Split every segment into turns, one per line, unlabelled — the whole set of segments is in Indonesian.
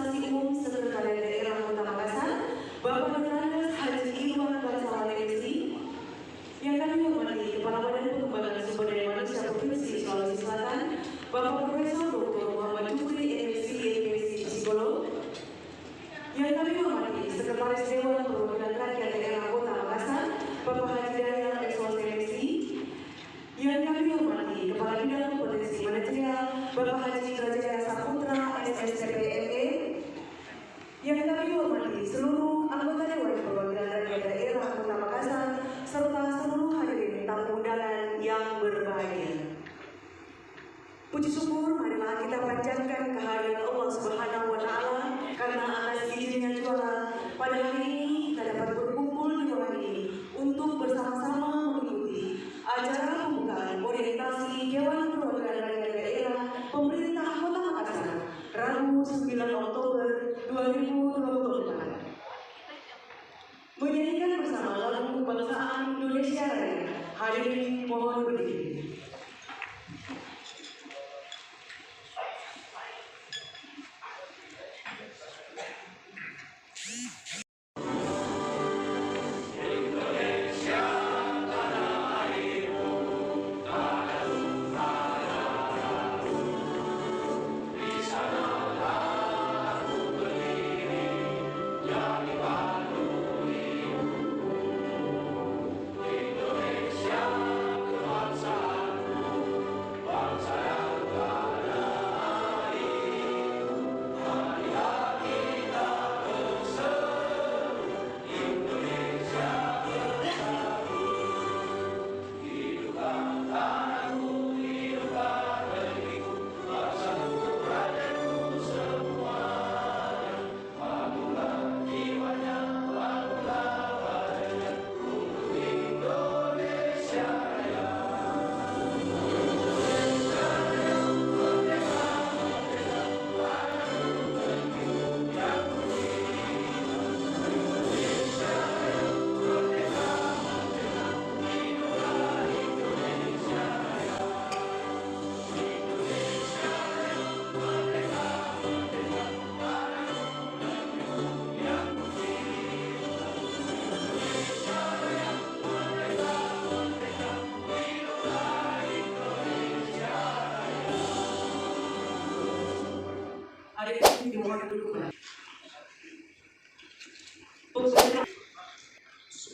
Administrasi Umum Sekretariat Daerah Kota Makassar, Bapak Dr. Haji Irwan Basawan MC. Yang kami hormati Kepala Badan Pengembangan Sumber Daya Manusia Provinsi Sulawesi Selatan, Bapak Profesor Dr. Muhammad Jufri MSc Psikolog. Yang kami hormati Sekretaris Dewan Perwakilan Rakyat Daerah Kota Makassar, Bapak Haji Daniel Exos MSc. Yang kami hormati Kepala Bidang Kompetensi Manajerial, Bapak Haji Rajaya Saputra SSCPME. Yang kami hormati seluruh anggota Dewan Perwakilan Rakyat Daerah Kota Makassar serta seluruh hadirin tamu undangan yang berbahagia. Puji syukur marilah kita panjatkan kehadiran Allah Subhanahu wa Ta'ala karena atas izinnya juga pada hari ini kita dapat berkumpul di ruangan ini untuk bersama-sama mengikuti acara pembukaan orientasi Dewan Perwakilan Rakyat Daerah Pemerintah Kota Makassar Rabu 9 Oktober 2024. Menyanyikan bersama lagu kebangsaan Indonesia Raya. Hadirin mohon berdiri.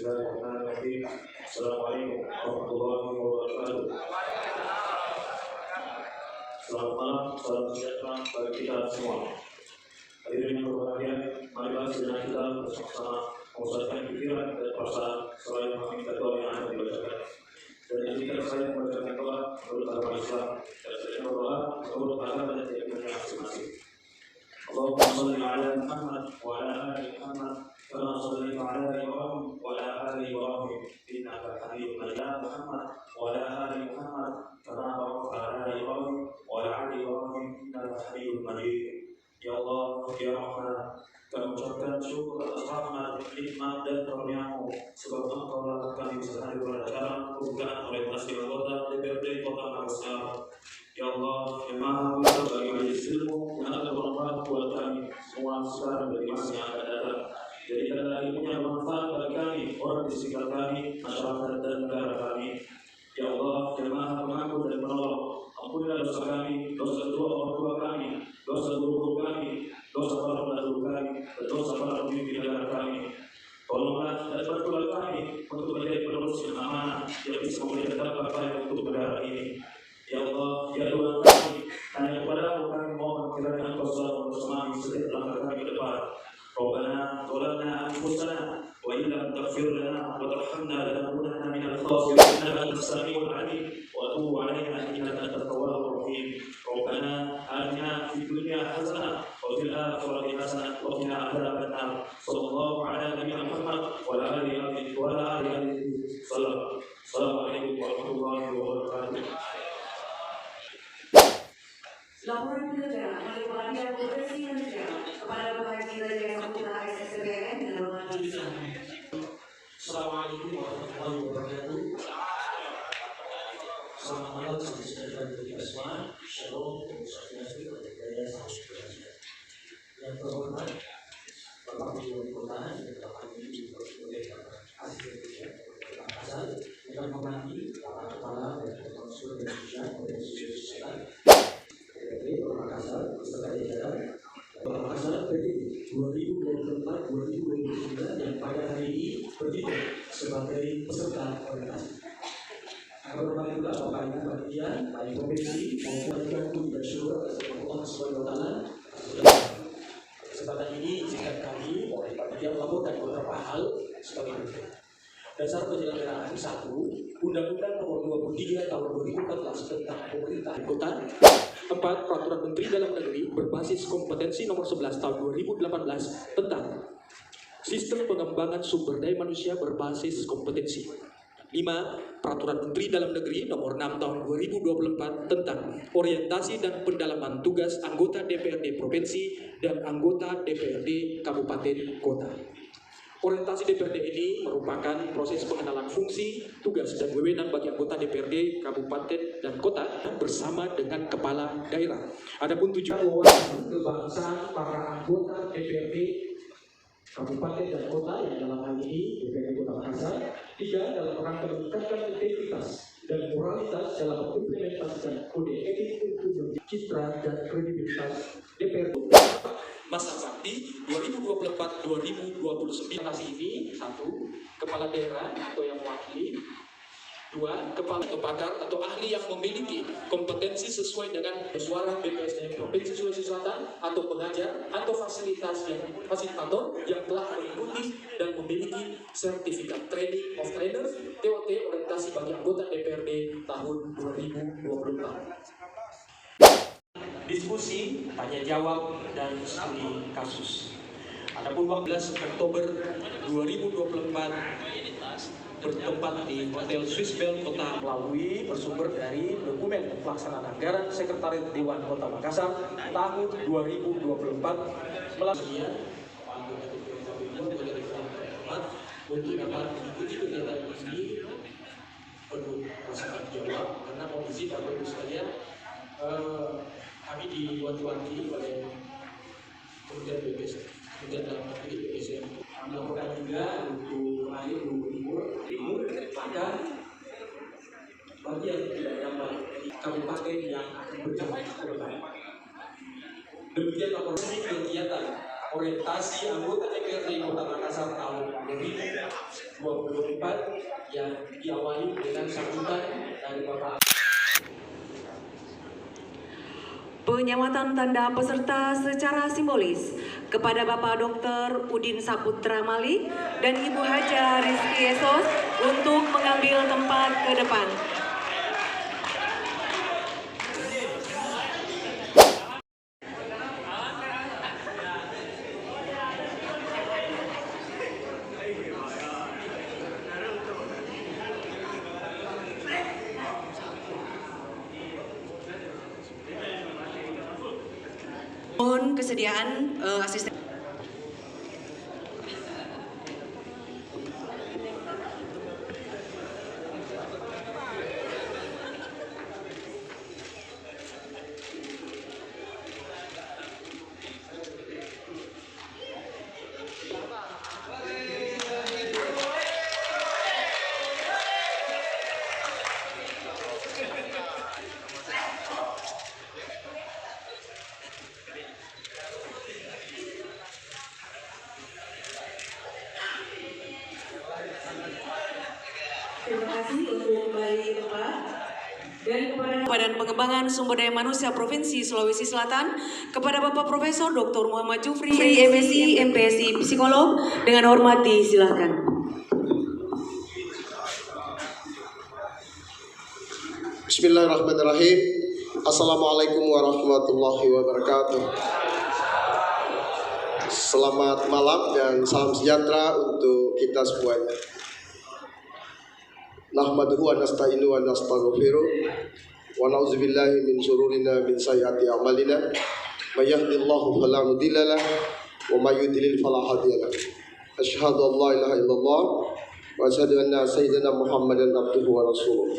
Bismillahirrahmanirrahim. Assalamualaikum warahmatullahi wabarakatuh. Selamat malam, salam sejahtera bagi kita semua. Hadirin yang berbahagia, marilah sejenak kita bersama-sama memusatkan pikiran dan perasaan selain meminta doa yang akan dibacakan. Dan izinkan saya membacakan doa menurut agama Islam dan saya berdoa menurut agama dan keyakinannya masing-masing. Allahumma shalli ala Muhammad wa ala ali Muhammad kama shallaita ala Ibrahim wa ala ali Ibrahim innaka Hamidum Majid. Muhammad wa ala ali Muhammad kama barakta ala Ibrahim wa ala ali Ibrahim innaka Hamidum Majid. Ya Allah, ya Rahman, kami ucapkan syukur atas rahmat, nikmat dan karunia-Mu sebab Engkau telah kami bisa hadir pada acara pembukaan orientasi anggota DPRD Kota Makassar. Ya Allah, yang Maha Kuasa bagi majelis ilmu yang akan bermanfaat buat kami semua sekarang dan di masa yang akan datang. Jadikanlah ilmunya bermanfaat bagi kami, orang di sekitar kami, masyarakat dan negara kami. Ya Allah, yang Maha Pengampun dan Penolong, ampunilah dosa kami, dosa kedua orang tua kami, dosa guru-guru kami, dosa para pendahulu kami, dan dosa para pemimpin negara kami. Tolonglah dan bantulah kami untuk menjadi penerus yang amanah yang bisa memberikan dampak baik untuk negara ini. Ya Allah, ya Tuhan kami, hanya kepada-Mu kami mohon kiranya Engkau selalu bersama setiap langkah kami ke depan. Rabbana zalamna anfusana wa in lam taghfir lana wa tarhamna lanakunanna minal khasirin. Innaka antas samiul alim wa tub 'alaina innaka antat tawwabur rahim. Rabbana atina fid dunya hasanah wa fil akhirati hasanah wa qina adzaban nar. Sallallahu ala nabiyyina Muhammad wa ala alihi wa ala alihi wasallam. Assalamualaikum warahmatullahi wabarakatuh.
Laporan penyelenggaraan oleh Kepala Bidang Kompetensi Manajerial kepada Bapak Haji Rajaya Saputra SSCPME dan Bapak Haji.
Assalamualaikum warahmatullahi wabarakatuh. Selamat malam, salam sejahtera bagi kita semua. Shalom, salam sejahtera bagi kita semua. Yang terhormat bersama Bapak Wali Kota Bapak Ibu oleh Asisten Makassar dengan menghormati Bapak Kepala dan Konsul Indonesia Provinsi Sulawesi Selatan DPRD Kota Makassar beserta jajaran Kota Makassar PDB 2024-2029 yang pada hari ini bertitik sebagai peserta orientasi. Hormat pula Bapak Ibu Panitia, baik provinsi maupun Kabupaten dan seluruh Allah Subhanahu wa Ta'ala. Kesempatan ini izinkan kami oleh panitia melaporkan beberapa hal sebagai berikut. Dasar penyelenggaraan 1, Undang-Undang Nomor 23 Tahun 2014 tentang Pemerintah Kota. 4. Peraturan Menteri Dalam Negeri berbasis kompetensi Nomor 11 Tahun 2018 tentang Sistem Pengembangan Sumber Daya Manusia berbasis kompetensi. 5. Peraturan Menteri Dalam Negeri Nomor 6 Tahun 2024 tentang orientasi dan pendalaman tugas anggota DPRD Provinsi dan anggota DPRD Kabupaten Kota. Orientasi DPRD ini merupakan proses pengenalan fungsi, tugas, dan wewenang bagi anggota DPRD Kabupaten dan Kota bersama dengan kepala daerah. Adapun tujuan wawasan kebangsaan para anggota DPRD Kabupaten dan Kota yang dalam hal ini DPRD Kota Makassar. 3. Dalam rangka meningkatkan integritas dan moralitas dalam mengimplementasikan kode etik untuk menjaga citra dan kredibilitas DPRD. Masa bakti 2024-2029 ini 1. Kepala daerah atau yang mewakili. 2. Kepala atau pakar atau ahli yang memiliki kompetensi sesuai dengan suara BPSDM Provinsi Sulawesi Selatan atau pengajar atau fasilitator yang telah mengikuti dan memiliki sertifikat training of trainers TOT orientasi bagi anggota DPRD tahun 2024. Diskusi, tanya jawab, dan studi kasus. Adapun 14 Oktober 2024 bertempat di Hotel Swissbell Kota melalui bersumber dari dokumen pelaksanaan anggaran Sekretariat Dewan Kota Makassar tahun 2024 melalui untuk dapat mengikuti kegiatan ini penuh rasa jawab karena kondisi Bapak Ibu sekalian kami diwanti-wanti oleh Kementerian BPS, Kementerian Dalam Negeri BPSDM melakukan juga untuk air timur, maka bagi yang tidak dapat kabupaten yang akan berjalan ke depan. Demikian laporan kegiatan orientasi anggota DPRD Kota Makassar tahun 2024 yang diawali dengan sambutan dari Bapak.
Penyamatan tanda peserta secara simbolis kepada Bapak Dr. Udin Saputra Malik dan Ibu Haja Rizky Esos untuk mengambil tempat ke depan. Mohon kesediaan asisten. Terima kasih untuk kembali tempat dan kepada Badan Pengembangan Sumber Daya Manusia Provinsi Sulawesi Selatan kepada Bapak Profesor Dr. Muhammad Jufri, MSc, MPSc, Psikolog dengan hormat disilakan.
Bismillahirrahmanirrahim. Assalamualaikum warahmatullahi wabarakatuh. Selamat malam dan salam sejahtera untuk kita semuanya. Nahmaduhu wa nasta'inu wa nastaghfiruh wa na'udzubillahi min syururina min sayyiati a'malina may yahdihillahu fala mudilla lahu wa may yudlil fala hadiya lahu. Asyhadu an la ilaha illallah wa asyhadu anna sayyidina Muhammadan abduhu wa rasuluh.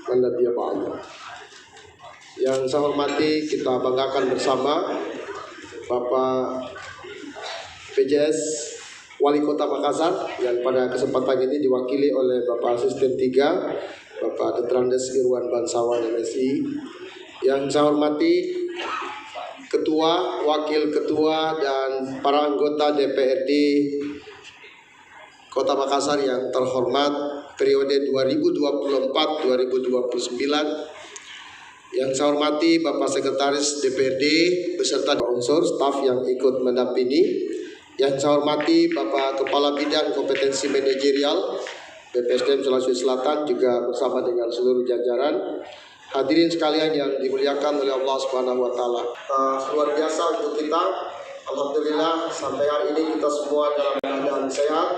Wan nabiyya ba'da. Yang saya hormati, kita banggakan bersama Bapak PJS Wali Kota Makassar yang pada kesempatan ini diwakili oleh Bapak Asisten 3 Bapak Detrandes Irwan Bansawan MSI. Yang saya hormati Ketua, Wakil Ketua dan para anggota DPRD Kota Makassar yang terhormat periode 2024-2029. Yang saya hormati Bapak Sekretaris DPRD beserta unsur staf yang ikut mendampingi. Yang saya hormati Bapak Kepala Bidang Kompetensi Manajerial BPSDM Sulawesi Selatan juga bersama dengan seluruh jajaran. Hadirin sekalian yang dimuliakan oleh Allah Subhanahu wa taala. Luar biasa untuk kita. Alhamdulillah sampai hari ini kita semua dalam keadaan sehat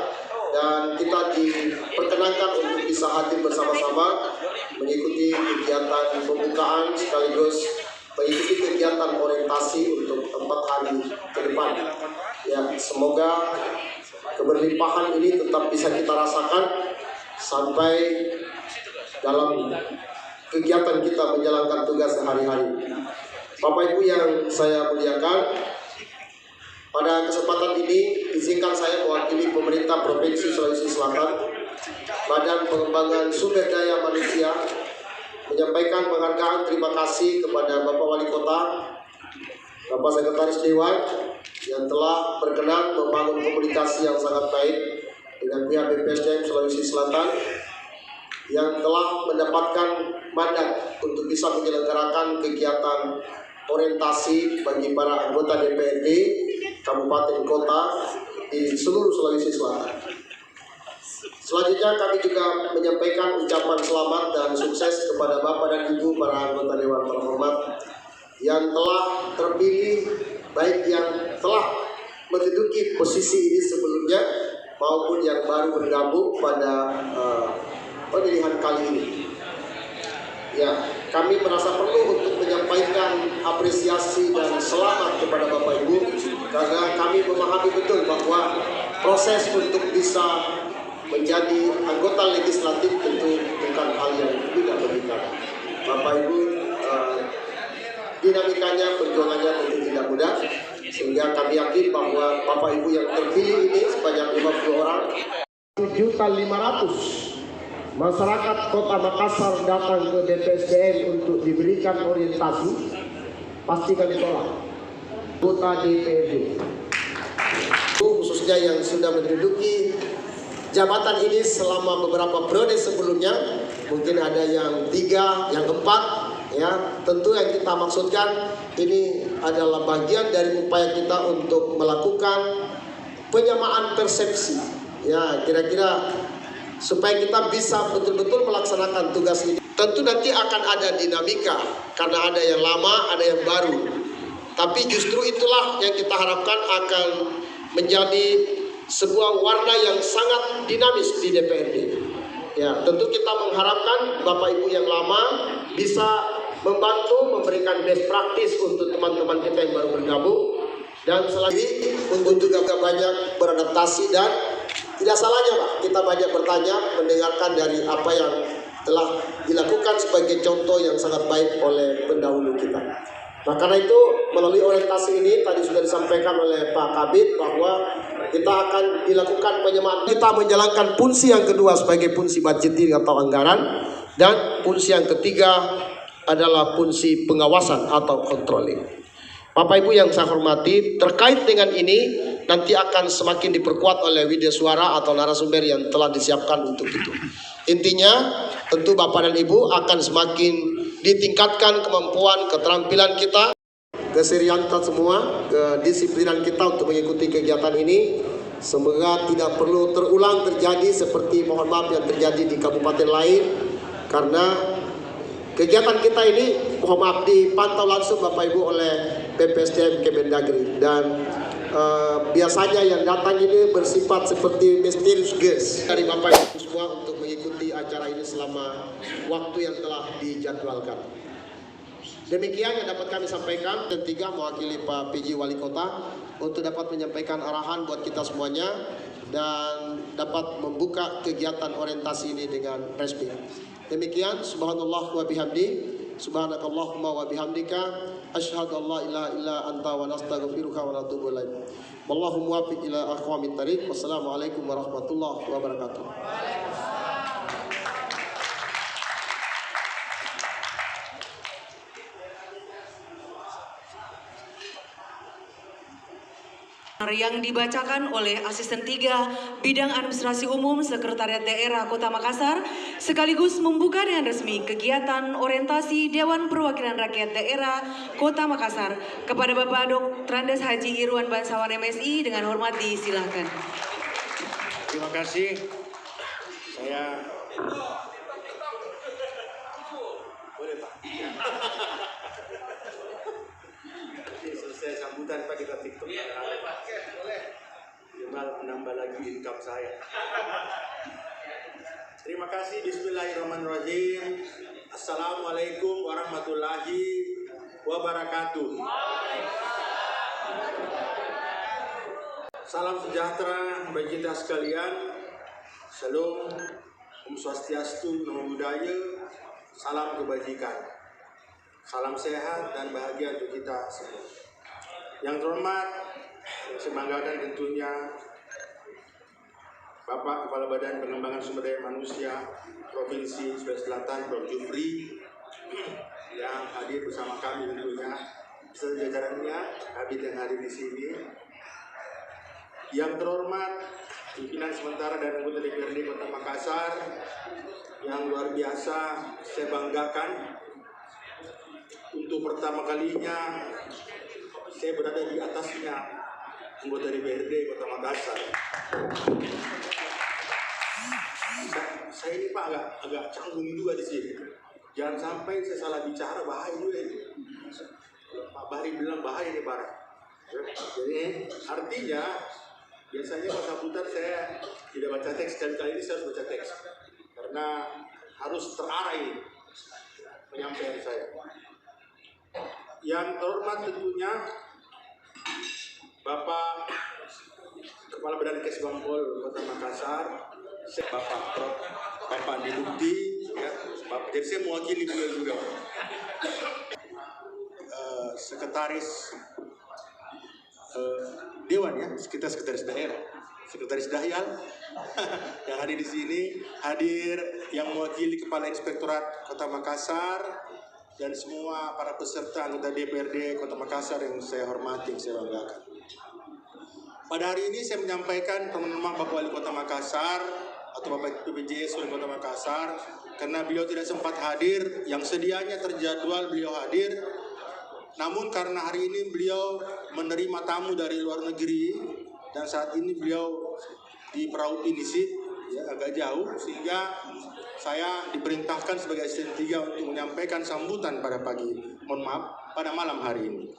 dan kita diperkenankan untuk bisa hadir bersama-sama mengikuti kegiatan pembukaan sekaligus mengikuti kegiatan orientasi untuk 4 hari ke depan. Ya, semoga keberlimpahan ini tetap bisa kita rasakan sampai dalam kegiatan kita menjalankan tugas sehari-hari. Bapak Ibu yang saya muliakan, pada kesempatan ini izinkan saya mewakili pemerintah Provinsi Sulawesi Selatan, Badan Pengembangan Sumber Daya Manusia, menyampaikan penghargaan terima kasih kepada Bapak Wali Kota, Bapak Sekretaris Dewan yang telah berkenan membangun komunikasi yang sangat baik dengan pihak BPSDM Sulawesi Selatan yang telah mendapatkan mandat untuk bisa menyelenggarakan kegiatan orientasi bagi para anggota DPRD Kabupaten Kota di seluruh Sulawesi Selatan. Selanjutnya kami juga menyampaikan ucapan selamat dan sukses kepada Bapak dan Ibu para anggota Dewan terhormat yang telah terpilih, baik yang telah menduduki posisi ini sebelumnya maupun yang baru bergabung pada pemilihan kali ini. Ya, kami merasa perlu untuk menyampaikan apresiasi dan selamat kepada Bapak Ibu karena kami memahami betul bahwa proses untuk bisa menjadi anggota legislatif tentu bukan hal yang mudah bagi kami. Bapak Ibu, dinamikanya, perjuangannya tentu tidak mudah, sehingga kami yakin bahwa Bapak Ibu yang terpilih ini sebanyak 50 orang, 1.500.000 masyarakat Kota Makassar datang ke BPSDM untuk diberikan orientasi, pasti kami tolak. Kota DPRD, khususnya yang sudah menduduki jabatan ini selama beberapa periode sebelumnya, mungkin ada yang 3, yang 4, ya. Tentu yang kita maksudkan ini adalah bagian dari upaya kita untuk melakukan penyamaan persepsi, ya, kira-kira supaya kita bisa betul-betul melaksanakan tugas ini. Tentu nanti akan ada dinamika karena ada yang lama, ada yang baru. Tapi justru itulah yang kita harapkan akan menjadi sebuah warna yang sangat dinamis di DPRD. Ya, tentu kita mengharapkan Bapak Ibu yang lama bisa membantu memberikan best practice untuk teman-teman kita yang baru bergabung, dan selanjutnya untuk juga banyak beradaptasi dan tidak salahnya Pak, kita banyak bertanya, mendengarkan dari apa yang telah dilakukan sebagai contoh yang sangat baik oleh pendahulu kita. Nah, karena itu melalui orientasi ini tadi sudah disampaikan oleh Pak Kabid bahwa kita akan dilakukan penyamaan. Kita menjalankan fungsi yang kedua sebagai fungsi budgeting atau anggaran, dan fungsi yang ketiga adalah fungsi pengawasan atau controlling. Bapak Ibu yang saya hormati, terkait dengan ini nanti akan semakin diperkuat oleh widya suara atau narasumber yang telah disiapkan untuk itu. Intinya tentu Bapak dan Ibu akan semakin ditingkatkan kemampuan, keterampilan kita, keseriusan semua, kedisiplinan kita untuk mengikuti kegiatan ini. Semoga tidak perlu terulang terjadi seperti mohon maaf yang terjadi di kabupaten lain, karena kegiatan kita ini mohon maaf dipantau langsung Bapak Ibu oleh BPSDM Kemendagri, dan biasanya yang datang ini bersifat seperti mysterious guest dari Bapak Ibu semua untuk mengikuti acara ini selama waktu yang telah dijadwalkan. Demikian yang dapat kami sampaikan, dan 3 mewakili Pak PJ Wali Kota untuk dapat menyampaikan arahan buat kita semuanya dan dapat membuka kegiatan orientasi ini dengan resmi. Demikian, subhanallah wa bihamdi, subhanakallahumma wa bihamdika, Asyhadu an la ilaha illa anta wa nastaghfiruka wa natubu ilaik. Wallahu muwaffiq ila aqwamit thariq. Wassalamualaikum warahmatullahi wabarakatuh.
Yang dibacakan oleh Asisten 3 Bidang Administrasi Umum Sekretariat Daerah Kota Makassar sekaligus membuka dengan resmi kegiatan orientasi Dewan Perwakilan Rakyat Daerah Kota Makassar. Kepada Bapak Dr. Andes Haji Irwan Bangsawan MSI dengan hormat disilahkan.
Terima kasih. Saya boleh Pak. Selesai sambutan Pak kita TikTok. Boleh Pak. Boleh. Cuma menambah lagi income saya. Terima kasih. Bismillahirrahmanirrahim. Assalamualaikum warahmatullahi wabarakatuh. Salam sejahtera bagi kita sekalian. Shalom, Om Swastiastu, Namo Buddhaya, salam kebajikan, salam sehat dan bahagia untuk kita semua. Yang terhormat, yang saya banggakan tentunya Bapak Kepala Badan Pengembangan Sumber Daya Manusia Provinsi Sulawesi Selatan, Prof. Jufri, yang hadir bersama kami tentunya, beserta jajarannya, Habib yang hadir di sini. Yang terhormat, pimpinan sementara dan anggota DPRD Kota Makassar yang luar biasa saya banggakan. Untuk pertama kalinya saya berada di atasnya anggota DPRD Kota Makassar. Saya ini Pak agak canggung juga di sini. Jangan sampai saya salah bicara, bahaya juga ini. Pak Bahri bilang bahaya ini Pak. Jadi artinya biasanya pas sambutan saya tidak baca teks, kali ini saya harus baca teks karena harus terarah ini penyampaian saya. Yang terhormat tentunya Bapak Kepala Badan Kesbangpol Kota Makassar, Bapak Andi Bukti, ya, jadi saya mewakili beliau juga. Sekretaris Dewan ya, sekretaris daerah, sekretaris Dahyal yang hadir di sini, hadir yang mewakili Kepala Inspektorat Kota Makassar dan semua para peserta anggota DPRD Kota Makassar yang saya hormati, yang saya banggakan. Pada hari ini saya menyampaikan permohonan Bapak Wali Kota Makassar atau Bapak PPJS Wali Kota Makassar karena beliau tidak sempat hadir, yang sedianya terjadwal beliau hadir. Namun karena hari ini beliau menerima tamu dari luar negeri dan saat ini beliau di Perahu Pinisi ya, agak jauh, sehingga saya diperintahkan sebagai asisten 3 untuk menyampaikan sambutan pada pada malam hari ini.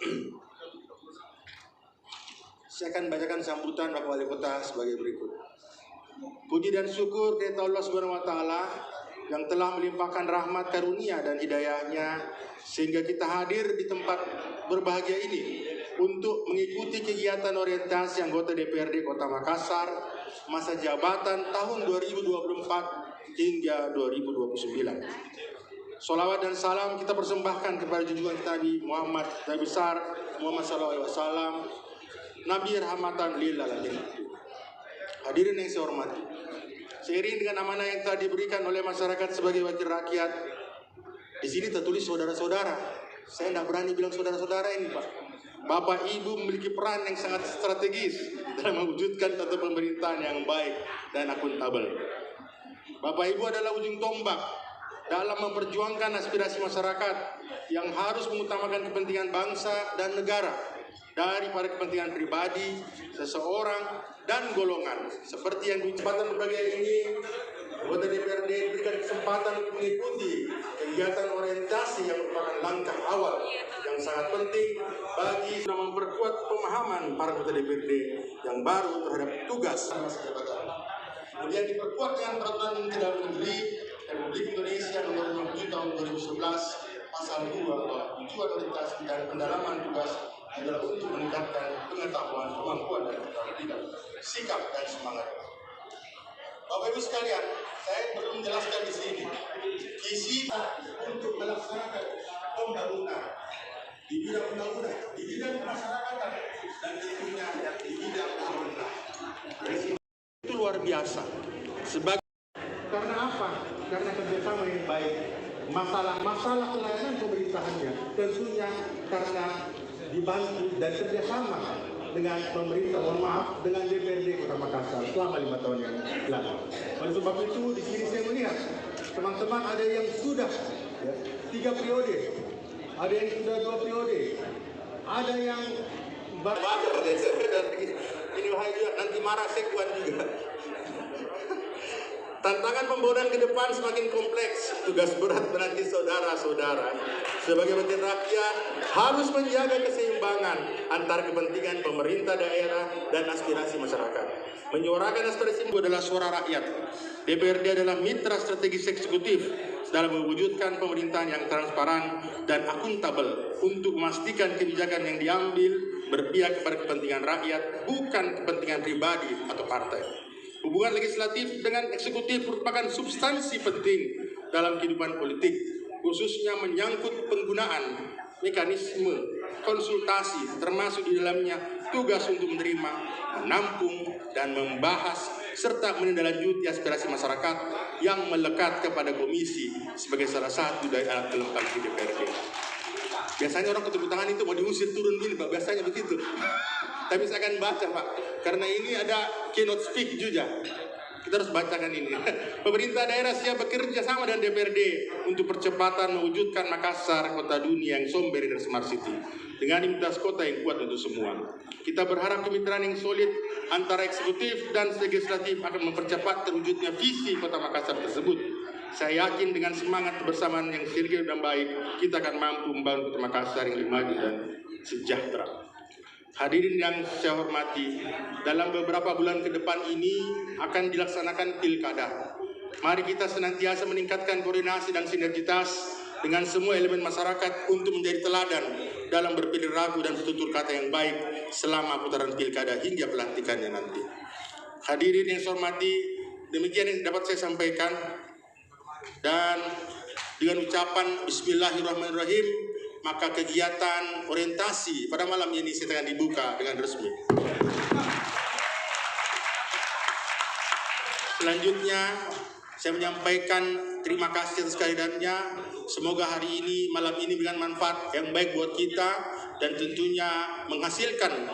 Saya akan bacakan sambutan Bapak Wali Kota sebagai berikut. Puji dan syukur kepada Allah Subhanahu wa taala yang telah melimpahkan rahmat karunia dan hidayahnya sehingga kita hadir di tempat berbahagia ini untuk mengikuti kegiatan orientasi anggota DPRD Kota Makassar masa jabatan tahun 2024 hingga 2029. Sholawat dan salam kita persembahkan kepada junjungan kita Nabi Muhammad Nabi besar Muhammad SAW, Nabi rahmatan lil alamin. Hadirin yang saya hormati, seiring dengan amanah yang telah diberikan oleh masyarakat sebagai wakil rakyat, di sini tertulis saudara-saudara. Saya tidak berani bilang saudara-saudara ini Pak. Bapak Ibu memiliki peran yang sangat strategis dalam mewujudkan tata pemerintahan yang baik dan akuntabel. Bapak Ibu adalah ujung tombak dalam memperjuangkan aspirasi masyarakat yang harus mengutamakan kepentingan bangsa dan negara daripada kepentingan pribadi, seseorang, dan golongan. Seperti yang di kesempatan berbagai ini, anggota DPRD diberikan kesempatan untuk mengikuti kegiatan orientasi yang merupakan langkah awal yang sangat penting bagi memperkuat pemahaman para anggota DPRD yang baru terhadap tugas masa jabatan. Kemudian diperkuat dengan peraturan Menteri Dalam Negeri Republik Indonesia nomor 57 tahun 2011 pasal 2 bahwa tujuan orientasi dan pendalaman tugas adalah untuk meningkatkan pengetahuan, kemampuan, dan keterampilan, sikap dan semangat. Bapak Ibu sekalian, saya belum menjelaskan di sini. Visi untuk melaksanakan pembangunan di bidang undang-undang, di bidang masyarakatan, dan tentunya di bidang pemerintahan. Itu luar biasa. Karena apa? Karena kerjasama yang baik. Masalah pelayanan pemerintahannya tentunya karena dibantu dan kerjasama dengan pemerintah, dengan DPRD Kota Makassar selama 5 tahun yang lalu. Oleh sebab itu di sini saya melihat teman-teman ada yang sudah 3 periode, ada yang sudah 2 periode, ada yang ini wahai juga nanti marah sekuan juga. Tantangan pembangunan ke depan semakin kompleks. Tugas berat menanti saudara-saudara sebagai wakil rakyat harus menjaga keseimbangan antara kepentingan pemerintah daerah dan aspirasi masyarakat. Menyuarakan aspirasi itu adalah suara rakyat. DPRD adalah mitra strategis eksekutif dalam mewujudkan pemerintahan yang transparan dan akuntabel untuk memastikan kebijakan yang diambil berpihak kepada kepentingan rakyat, bukan kepentingan pribadi atau partai. Hubungan legislatif dengan eksekutif merupakan substansi penting dalam kehidupan politik, khususnya menyangkut penggunaan mekanisme konsultasi, termasuk di dalamnya tugas untuk menerima, menampung, dan membahas serta menindaklanjuti aspirasi masyarakat yang melekat kepada komisi sebagai salah satu dari alat kelengkap di DPRD. Biasanya orang ketepuk tangan itu mau diusir turun gini, Pak. Biasanya begitu. Tapi saya akan baca, Pak. Karena ini ada keynote speak juga. Kita harus bacakan ini. Pemerintah daerah siap bekerja sama dengan DPRD untuk percepatan mewujudkan Makassar kota dunia yang sombere dan smart city dengan identitas kota yang kuat untuk semua. Kita berharap kemitraan yang solid antara eksekutif dan legislatif akan mempercepat terwujudnya visi kota Makassar tersebut. Saya yakin dengan semangat kebersamaan yang sinergi dan baik, kita akan mampu membangun kota Makassar yang lebih maju dan sejahtera. Hadirin yang saya hormati, dalam beberapa bulan ke depan ini akan dilaksanakan pilkada. Mari kita senantiasa meningkatkan koordinasi dan sinergitas dengan semua elemen masyarakat untuk menjadi teladan dalam berpilih ragu dan bertutur kata yang baik selama putaran pilkada hingga pelantikannya nanti. Hadirin yang saya hormati, demikian yang dapat saya sampaikan. Dan dengan ucapan Bismillahirrahmanirrahim, maka kegiatan orientasi pada malam ini akan dibuka dengan resmi. Selanjutnya, saya menyampaikan terima kasih atas kehadirannya. Semoga hari ini, malam ini dengan manfaat yang baik buat kita dan tentunya menghasilkan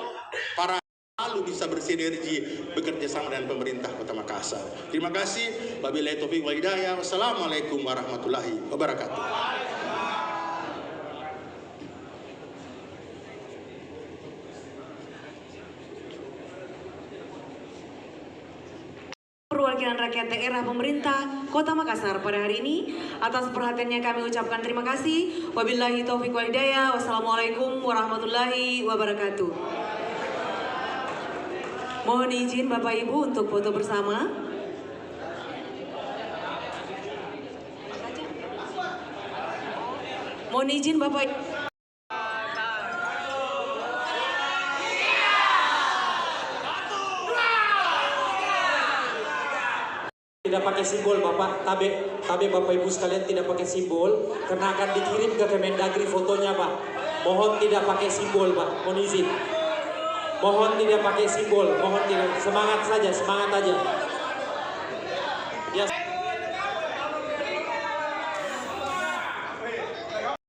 para lalu bisa bersinergi bekerja sama dengan pemerintah Kota Makassar. Terima kasih. Wabillahi taufiq wal hidayah. Wassalamualaikum warahmatullahi wabarakatuh.
Perwakilan rakyat daerah pemerintah Kota Makassar pada hari ini, atas perhatiannya kami ucapkan terima kasih. Wabillahi taufiq wal hidayah. Wassalamualaikum warahmatullahi wabarakatuh. Mohon izin Bapak Ibu untuk foto bersama. Mohon izin Bapak Ibu.
Tidak pakai simbol Bapak, tabe Bapak Ibu sekalian tidak pakai simbol karena akan dikirim ke Kemendagri fotonya Pak. Mohon tidak pakai simbol Pak, mohon izin. Mohon tidak pakai simbol, mohon tidak, semangat saja, semangat aja. Ya.